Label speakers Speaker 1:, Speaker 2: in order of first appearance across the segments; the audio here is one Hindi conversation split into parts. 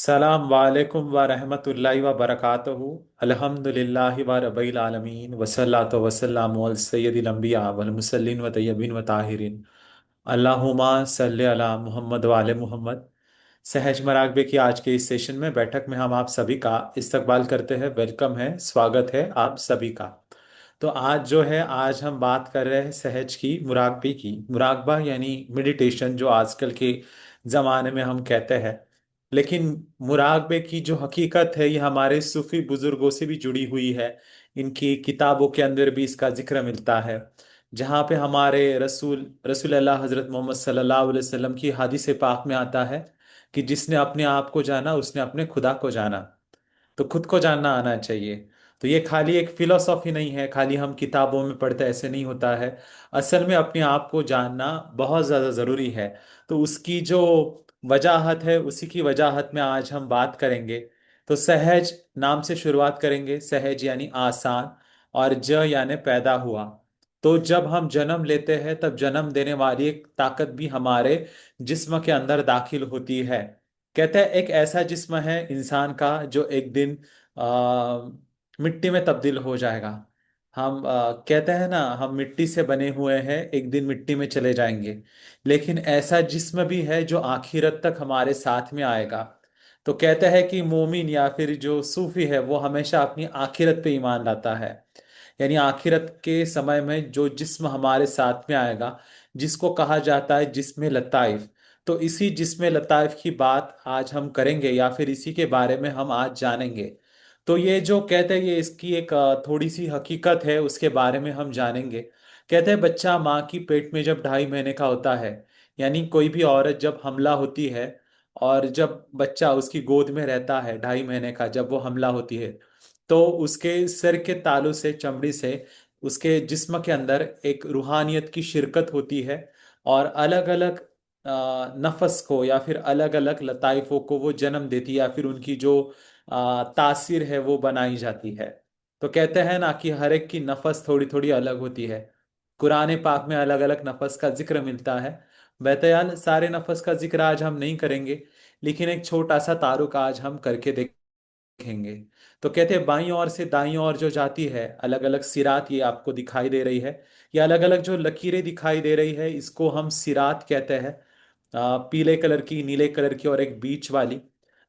Speaker 1: सलाम वालेकुम व रहमतुल्लाहि व बरकातहू। अल्हम्दुलिल्लाहि व रब्बिल आलमीन वसल्लातु वस्सलामु अल सय्यदिल अंबिया वल मुरसलीन व तय्यबीन व ताहिरीन। अल्लाहुम्मा सल्लि अला मुहम्मद व आले मुहम्मद। सहज मराकबे की आज के इस सेशन में बैठक में हम आप सभी का इस्तकबाल करते हैं। वेलकम है, स्वागत है आप सभी का। तो आज हम बात कर रहे हैं सहज की, मुराकबे की। मुराकबा यानी मेडिटेशन, जो आजकल के ज़माने में हम कहते हैं। लेकिन मुराकबे की जो हकीकत है ये हमारे सूफी बुजुर्गों से भी जुड़ी हुई है। इनकी किताबों के अंदर भी इसका जिक्र मिलता है। जहाँ पे हमारे रसूल रसूल अल्लाह हज़रत मोहम्मद सल्लल्लाहु अलैहि वसल्लम की हदीस पाक में आता है कि जिसने अपने आप को जाना उसने अपने खुदा को जाना। तो खुद को जानना आना चाहिए। तो ये खाली एक फिलोसॉफी नहीं है, खाली हम किताबों में पढ़ते ऐसे नहीं होता है। असल में अपने आप को जानना बहुत ज़्यादा ज़रूरी है। तो उसकी जो वजाहत है, उसी की वजाहत में आज हम बात करेंगे। तो सहज नाम से शुरुआत करेंगे। सहज यानी आसान, और ज यानी पैदा हुआ। तो जब हम जन्म लेते हैं तब जन्म देने वाली एक ताकत भी हमारे जिस्म के अंदर दाखिल होती है। कहते हैं एक ऐसा जिस्म है इंसान का जो एक दिन मिट्टी में तब्दील हो जाएगा। हम कहते हैं ना, हम मिट्टी से बने हुए हैं, एक दिन मिट्टी में चले जाएंगे। लेकिन ऐसा जिस्म भी है जो आखिरत तक हमारे साथ में आएगा। तो कहते हैं कि मोमिन या फिर जो सूफी है वो हमेशा अपनी आखिरत पे ईमान लाता है। यानी आखिरत के समय में जो जिस्म हमारे साथ में आएगा, जिसको कहा जाता है जिस्म लताइफ। तो इसी जिस्म लताइफ की बात आज हम करेंगे, या फिर इसी के बारे में हम आज जानेंगे। तो ये जो कहते हैं, ये इसकी एक थोड़ी सी हकीकत है, उसके बारे में हम जानेंगे। कहते हैं बच्चा माँ की पेट में जब 2.5 महीने का होता है, यानी कोई भी औरत जब हमला होती है, और जब बच्चा उसकी गोद में रहता है 2.5 महीने का, जब वो हमला होती है, तो उसके सिर के तालू से, चमड़ी से, उसके जिस्म के अंदर एक रूहानियत की शिरकत होती है। और अलग अलग नफस को या फिर अलग अलग लताइफों को वो जन्म देती है, या फिर उनकी जो तासीर है वो बनाई जाती है। तो कहते हैं ना कि हर एक की नफस थोड़ी थोड़ी अलग होती है। कुरान पाक में अलग अलग नफस का जिक्र मिलता है। बेहतयाल सारे नफस का जिक्र आज हम नहीं करेंगे, लेकिन एक छोटा सा तारुक आज हम करके देखेंगे। तो कहते हैं बाईं ओर से दाईं ओर जो जाती है अलग अलग सिरात, ये आपको दिखाई दे रही है। ये अलग अलग जो लकीरें दिखाई दे रही है, इसको हम सिरात कहते हैं। पीले कलर की, नीले कलर की, और एक बीच वाली।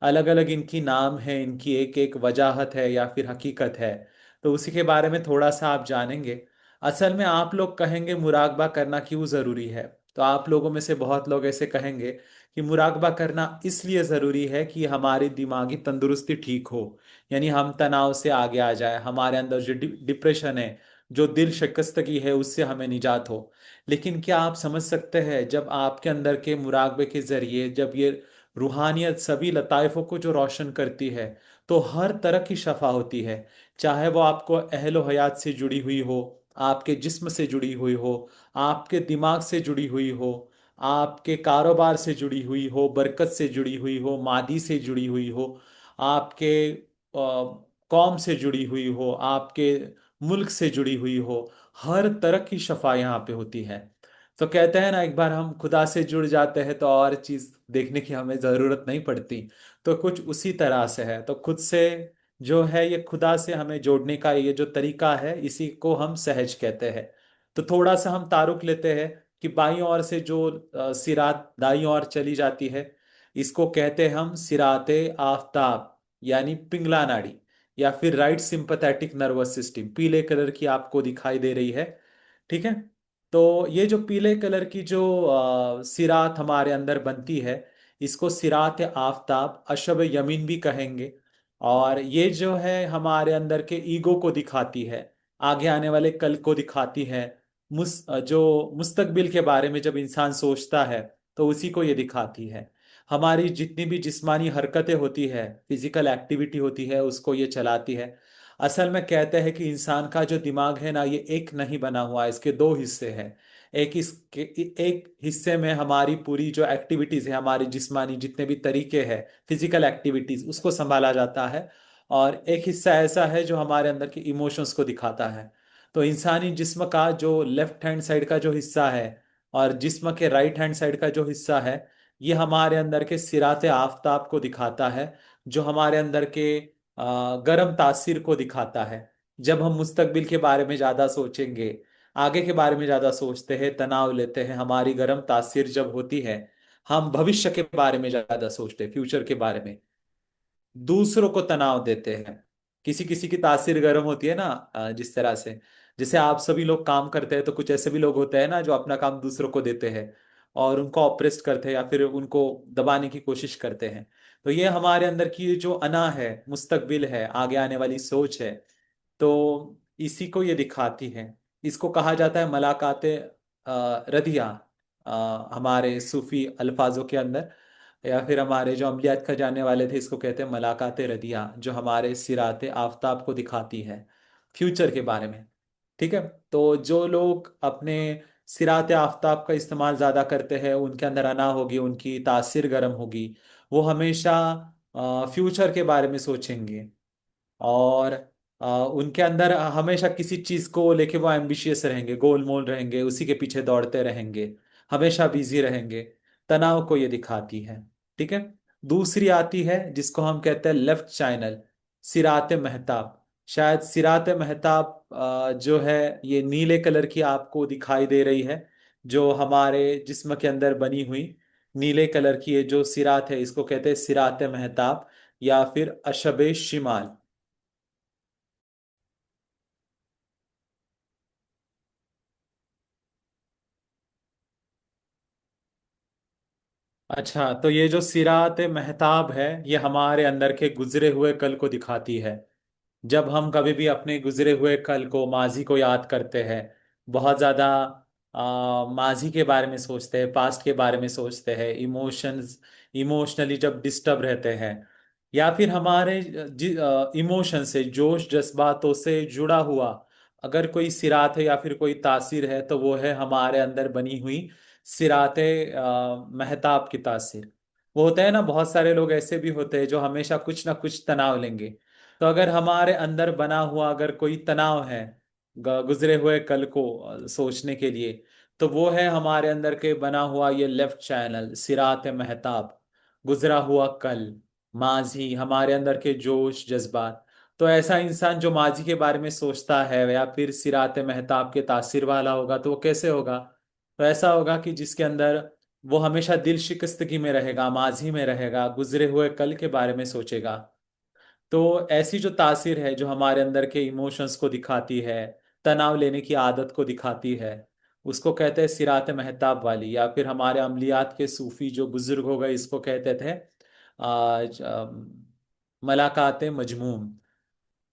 Speaker 1: अलग अलग इनकी नाम है, इनकी एक एक वजाहत है या फिर हकीकत है। तो उसी के बारे में थोड़ा सा आप जानेंगे। असल में आप लोग कहेंगे मुराकबा करना क्यों ज़रूरी है। तो आप लोगों में से बहुत लोग ऐसे कहेंगे कि मुराकबा करना इसलिए ज़रूरी है कि हमारी दिमागी तंदुरुस्ती ठीक हो। यानी हम तनाव से आगे आ जाए, हमारे अंदर जो डिप्रेशन है, जो दिल शिकस्तगी है, उससे हमें निजात हो। लेकिन क्या आप समझ सकते हैं, जब आपके अंदर के मुराकबे के जरिए जब ये रूहानियत सभी लताइफों को जो रोशन करती है, तो हर तरह की शफा होती है। चाहे वो आपको अहलो हयात से जुड़ी हुई हो, आपके जिस्म से जुड़ी हुई हो, आपके दिमाग से जुड़ी हुई हो, आपके कारोबार से जुड़ी हुई हो, बरकत से जुड़ी हुई हो, मादी से जुड़ी हुई हो, आपके कौम से जुड़ी हुई हो, आपके मुल्क से जुड़ी हुई हो। हर तरह की शफा यहाँ पे होती है। तो कहते हैं ना, एक बार हम खुदा से जुड़ जाते हैं तो और चीज देखने की हमें जरूरत नहीं पड़ती। तो कुछ उसी तरह से है। तो खुद से जो है, ये खुदा से हमें जोड़ने का ये जो तरीका है, इसी को हम सहज कहते हैं। तो थोड़ा सा हम तारुक लेते हैं कि बाईं ओर से जो सिरात दाईं ओर चली जाती है, इसको कहते हैं हम सिराते आफताब, यानी पिंगला नाड़ी, या फिर राइट सिंपैथेटिक नर्वस सिस्टम। पीले कलर की आपको दिखाई दे रही है, ठीक है। तो ये जो पीले कलर की जो सिरात हमारे अंदर बनती है, इसको सिरात आफताब, अशब यमीन भी कहेंगे। और ये जो है हमारे अंदर के ईगो को दिखाती है, आगे आने वाले कल को दिखाती है। जो मुस्तकबिल के बारे में जब इंसान सोचता है, तो उसी को ये दिखाती है। हमारी जितनी भी जिस्मानी हरकतें होती है, फिजिकल एक्टिविटी होती है, उसको ये चलाती है। असल में कहते हैं कि इंसान का जो दिमाग है ना, ये एक नहीं बना हुआ है, इसके दो हिस्से हैं। एक हिस्से में हमारी पूरी जो एक्टिविटीज है, हमारी जिस्मानी जितने भी तरीके हैं, फिजिकल एक्टिविटीज, उसको संभाला जाता है। और एक हिस्सा ऐसा है जो हमारे अंदर के इमोशंस को दिखाता है। तो इंसानी जिस्म का जो लेफ्ट हैंड साइड का जो हिस्सा है, और जिस्म के राइट हैंड साइड का जो हिस्सा है, ये हमारे अंदर के सिराते आफताब को दिखाता है, जो हमारे अंदर के गर्म तासीर को दिखाता है। जब हम मुस्तकबिल के बारे में ज्यादा सोचेंगे, आगे के बारे में ज्यादा सोचते हैं, तनाव लेते हैं, हमारी गर्म तासीर जब होती है, हम भविष्य के बारे में ज्यादा सोचते हैं, फ्यूचर के बारे में, दूसरों को तनाव देते हैं। किसी किसी की तासीर गर्म होती है ना, जिस तरह से, जैसे आप सभी लोग काम करते हैं तो कुछ ऐसे भी लोग होते हैं ना जो अपना काम दूसरों को देते हैं और उनको ऑप्रेस करते हैं या फिर उनको दबाने की कोशिश करते हैं। तो ये हमारे अंदर की जो अना है, मुस्तकबिल है, आगे आने वाली सोच है, तो इसी को ये दिखाती है। इसको कहा जाता है मलाकाते रदिया, हमारे सूफी अल्फाजों के अंदर, या फिर हमारे जो अमलियात का जानने वाले थे इसको कहते हैं मलाकात रदिया, जो हमारे सिरात आफताब को दिखाती है फ्यूचर के बारे में। ठीक है। तो जो लोग अपने सिरात आफताब का इस्तेमाल ज़्यादा करते हैं, उनके अंदर अना होगी, उनकी तासीर गर्म होगी, वो हमेशा फ्यूचर के बारे में सोचेंगे, और उनके अंदर हमेशा किसी चीज को लेके वो एम्बिशियस रहेंगे, गोल मोल रहेंगे, उसी के पीछे दौड़ते रहेंगे, हमेशा बिजी रहेंगे। तनाव को ये दिखाती है। ठीक है। दूसरी आती है जिसको हम कहते हैं लेफ्ट चैनल, सिरात महताब। शायद सिरात महताब जो है, ये नीले कलर की आपको दिखाई दे रही है, जो हमारे जिस्म के अंदर बनी हुई नीले कलर की ये जो सिरात है, इसको कहते हैं सिरात महताब या फिर अशबे शिमाल। अच्छा, तो ये जो सिरात महताब है, ये हमारे अंदर के गुजरे हुए कल को दिखाती है। जब हम कभी भी अपने गुजरे हुए कल को, माजी को याद करते हैं, बहुत ज्यादा माजी के बारे में सोचते हैं, पास्ट के बारे में सोचते हैं, इमोशनली जब डिस्टर्ब रहते हैं, या फिर हमारे इमोशन से, जोश जज्बातों से जुड़ा हुआ अगर कोई सिरात है या फिर कोई तासीर है, तो वो है हमारे अंदर बनी हुई सिराते महताब की तासीर। वो होता है ना, बहुत सारे लोग ऐसे भी होते हैं जो हमेशा कुछ ना कुछ तनाव लेंगे। तो अगर हमारे अंदर बना हुआ अगर कोई तनाव है गुजरे हुए कल को सोचने के लिए, तो वो है हमारे अंदर के बना हुआ ये लेफ्ट चैनल, सिरात महताब, गुजरा हुआ कल, माजी, हमारे अंदर के जोश जज्बात। तो ऐसा इंसान जो माजी के बारे में सोचता है या फिर सिरात महताब के तासीर वाला होगा, तो वो कैसे होगा? तो ऐसा होगा कि जिसके अंदर वो हमेशा दिल शिकस्तगी में रहेगा, माजी में रहेगा, गुजरे हुए कल के बारे में सोचेगा। तो ऐसी जो तासीर है, जो हमारे अंदर के इमोशंस को दिखाती है, तनाव लेने की आदत को दिखाती है, उसको कहते हैं सिरात महताब वाली, या फिर हमारे अमलियात के सूफी जो बुजुर्ग हो गए, इसको कहते थे आज मलाकात मजमूम।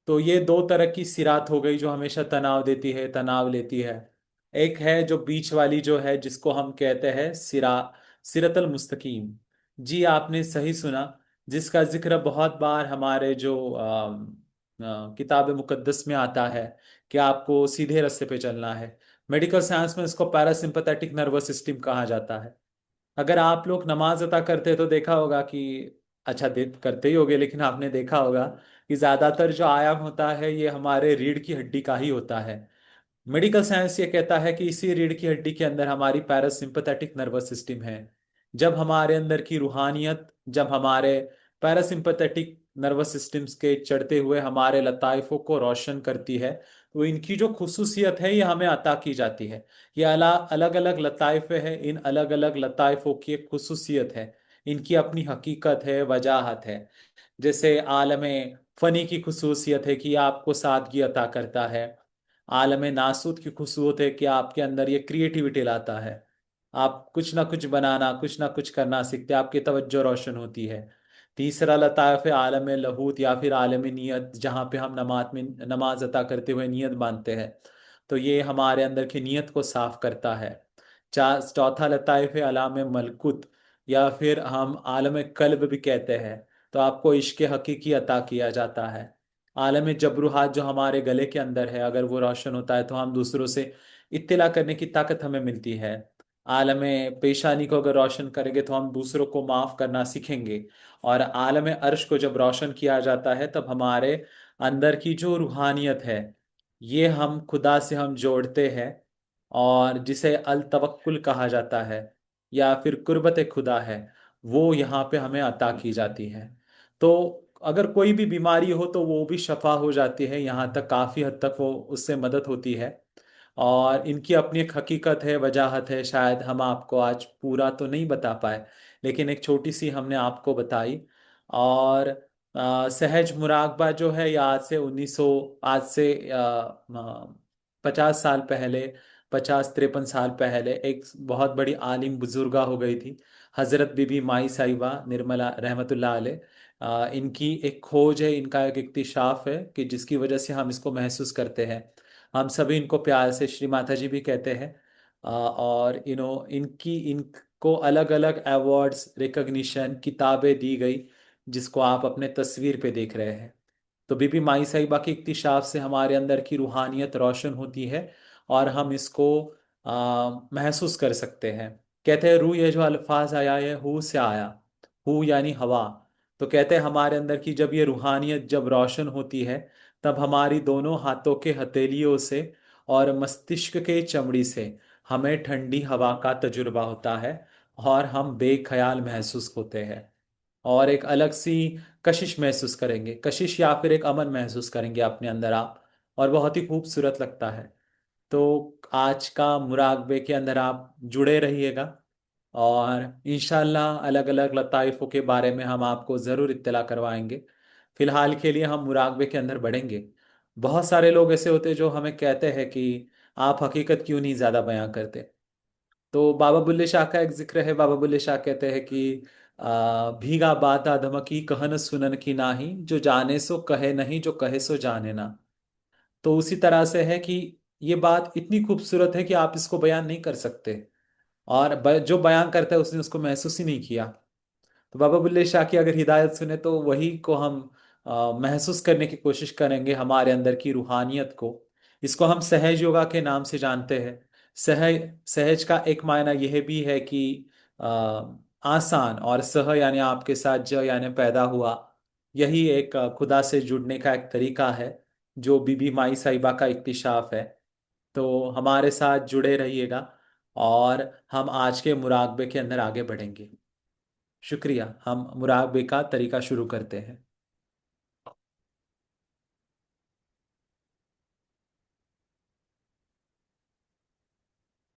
Speaker 1: तो ये दो तरह की सिरात हो गई जो हमेशा तनाव देती है, तनाव लेती है। एक है जो बीच वाली जो है, जिसको हम कहते हैं सिरतल मुस्तकीम। जी, आपने सही सुना। जिसका जिक्र बहुत बार हमारे जो किताब मुकद्दस में आता है कि आपको सीधे रास्ते पे चलना है। मेडिकल साइंस में इसको पैरासिम्पथेटिक नर्वस सिस्टम कहा जाता है। अगर आप लोग नमाज अता करते तो देखा होगा कि, अच्छा करते ही होगे, लेकिन आपने देखा होगा कि ज्यादातर जो आयाम होता है ये हमारे रीढ़ की हड्डी का ही होता है। मेडिकल साइंस ये कहता है कि इसी रीढ़ की हड्डी के अंदर हमारी पैरासिम्पथेटिक नर्वस सिस्टम है। जब हमारे अंदर की रूहानियत, जब हमारे पैरासिम्पथेटिक नर्वस सिस्टम्स के चढ़ते हुए हमारे लताइफों को रोशन करती है, तो इनकी जो खुसूसियत है ये हमें अता की जाती है। ये अलग अलग लताइफे हैं, इन अलग अलग लताइफों की एक खुसूसियत है, इनकी अपनी हकीकत है, वजाहत है। जैसे आलम फनी की खुसूसियत है कि ये आपको सादगी अता करता है। आलम नासूत की खूबसूरत है कि आपके अंदर ये क्रिएटिविटी लाता है, आप कुछ ना कुछ बनाना, कुछ ना कुछ करना सीखते हैं, आपकी तवज्जो रोशन होती है। तीसरा लताइफ है आलम लहूत या फिर आलम नियत, जहाँ पे हम नमाज अता करते हुए नियत बांधते हैं, तो ये हमारे अंदर की नियत को साफ करता है। चौथा लताइफ है आलम मलकुत, या फिर हम आलम कल्ब भी कहते हैं। तो आपको इश्क हकीकी अता किया जाता है। आलम जबरुहात जो हमारे गले के अंदर है, अगर वो रोशन होता है तो हम दूसरों से इत्तिला करने की ताकत हमें मिलती है। आलम पेशानी को अगर रोशन करेंगे तो हम दूसरों को माफ करना सीखेंगे। और आलम अर्श को जब रोशन किया जाता है, तब हमारे अंदर की जो रूहानियत है, ये हम खुदा से हम जोड़ते हैं, और जिसे अल तवक्कुल कहा जाता है या फिर कुर्बत खुदा है। वो यहाँ पे हमें अता की जाती है। तो अगर कोई भी बीमारी हो तो वो भी शफा हो जाती है, यहाँ तक काफ़ी हद तक वो उससे मदद होती है। और इनकी अपनी एक हकीकत है, वजाहत है, शायद हम आपको आज पूरा तो नहीं बता पाए, लेकिन एक छोटी सी हमने आपको बताई। और सहज मुराकबा जो है ये आज से 50 साल पहले, 50-53 साल पहले एक बहुत बड़ी आलिम बुजुर्गा हो गई थी, हजरत बीबी माई साहिबा निर्मला रहमतुल्लाह अलैह। इनकी एक खोज है, इनका एक इक्तिशाफ है कि जिसकी वजह से हम इसको महसूस करते हैं। हम सभी इनको प्यार से श्री माता जी भी कहते हैं। और इनको अलग अलग अवार्ड्स, रिकग्निशन, किताबें दी गई, जिसको आप अपने तस्वीर पे देख रहे हैं। तो बीबी माई साहिबा के इक्तिशाफ से हमारे अंदर की रूहानियत रोशन होती है, और हम इसको महसूस कर सकते हैं। कहते हैं रूह, ये जो अल्फाज आया है हु से आया, हु यानी हवा। तो कहते हैं हमारे अंदर की जब ये रूहानियत जब रोशन होती है, तब हमारी दोनों हाथों के हथेलियों से और मस्तिष्क के चमड़ी से हमें ठंडी हवा का तजुर्बा होता है, और हम बेख्याल महसूस होते हैं, और एक अलग सी कशिश महसूस करेंगे, कशिश या फिर एक अमन महसूस करेंगे अपने अंदर आप, और बहुत ही खूबसूरत लगता है। तो आज का मुराकबे के अंदर आप जुड़े रहिएगा, और इंशाल्लाह अलग अलग लताइफों के बारे में हम आपको ज़रूर इत्तला करवाएंगे। फिलहाल के लिए हम मुराकबे के अंदर बढ़ेंगे। बहुत सारे लोग ऐसे होते हैं जो हमें कहते हैं कि आप हकीकत क्यों नहीं ज़्यादा बयां करते। तो बाबा बुल्ले शाह का एक जिक्र है, बाबा बुल्ले शाह कहते हैं कि भीगा बात आदम की कहन सुनन की नाही, जो जाने सो कहे नहीं, जो कहे सो जाने ना। तो उसी तरह से है कि ये बात इतनी खूबसूरत है कि आप इसको बयान नहीं कर सकते, और जो बयान करता है उसने उसको महसूस ही नहीं किया। तो बाबा बुल्ले शाह की अगर हिदायत सुने तो वही को हम महसूस करने की कोशिश करेंगे, हमारे अंदर की रूहानियत को। इसको हम सहज योगा के नाम से जानते हैं। सहज सहज का एक मायना यह भी है कि अ, आसान, और सह यानी आपके साथ, ज यानी पैदा हुआ। यही एक खुदा से जुड़ने का एक तरीका है, जो बीबी माई साहिबा का इक्तिशाफ है। तो हमारे साथ जुड़े रहिएगा, और हम आज के मुराकबे के अंदर आगे बढ़ेंगे। शुक्रिया। हम मुराकबे का तरीका शुरू करते हैं।